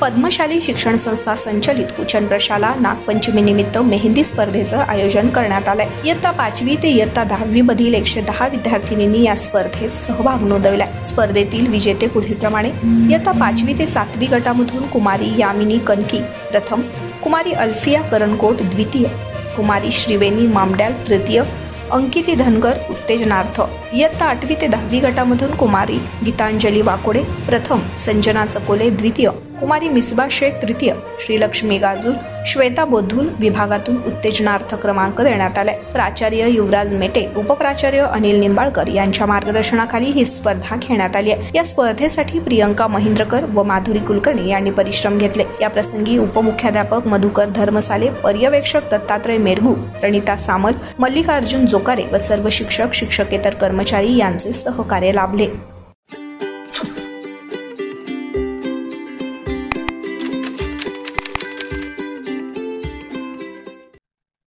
पद्मशाली शिक्षण संस्था संचलित उचन प्रशाला नागपंचमी निमित्त मेहंदी स्पर्धेचं आयोजन करण्यात आलंय। इयत्ता 5वी ते इयत्ता 10वी मधील 110 विद्यार्थिनींनी या स्पर्धेत सहभाग नोंदवलाय। स्पर्धेतील विजेते पुढीलप्रमाणे: इयत्ता 5वी ते 7वी गटामधून कुमारी यामिनी कनकी प्रथम, कुमारी अल्फिया करणकोट द्वितीय, कुमारी श्रीवेणी मामड्याल तृतीय, अंकिती धनगर उत्तेजनार्थ। इयत्ता 8वी ते 10वी गटामधून कुमारी गीतांजली वाकोडे प्रथम, संजना चकोले द्वितीय, कुमारी मिसबा शेख तृतीय, श्रीलक्ष्मी गाजूल, श्वेता बोधुल विभागातून उत्तेजनार्थ क्रमांक देण्यात आले। प्राचार्य युवराज मेटे, उपप्राचार्य अनिल निंबाळकर यांच्या मार्गदर्शनाखाली ही स्पर्धा घेण्यात आली आहे। या स्पर्धेसाठी प्रियंका महेंद्रकर व माधुरी कुलकर्णी यांनी परिश्रम घेतले। या प्रसंगी उपमुख्याध्यापक मधुकर धर्मसाले, पर्यवेक्षक दत्तात्रय मेरगू, रणिता सामल, मल्लिकार्जुन जोकारे व सर्व शिक्षक शिक्षकेतर कर्मचारी यांचे सहकार्य लाभले।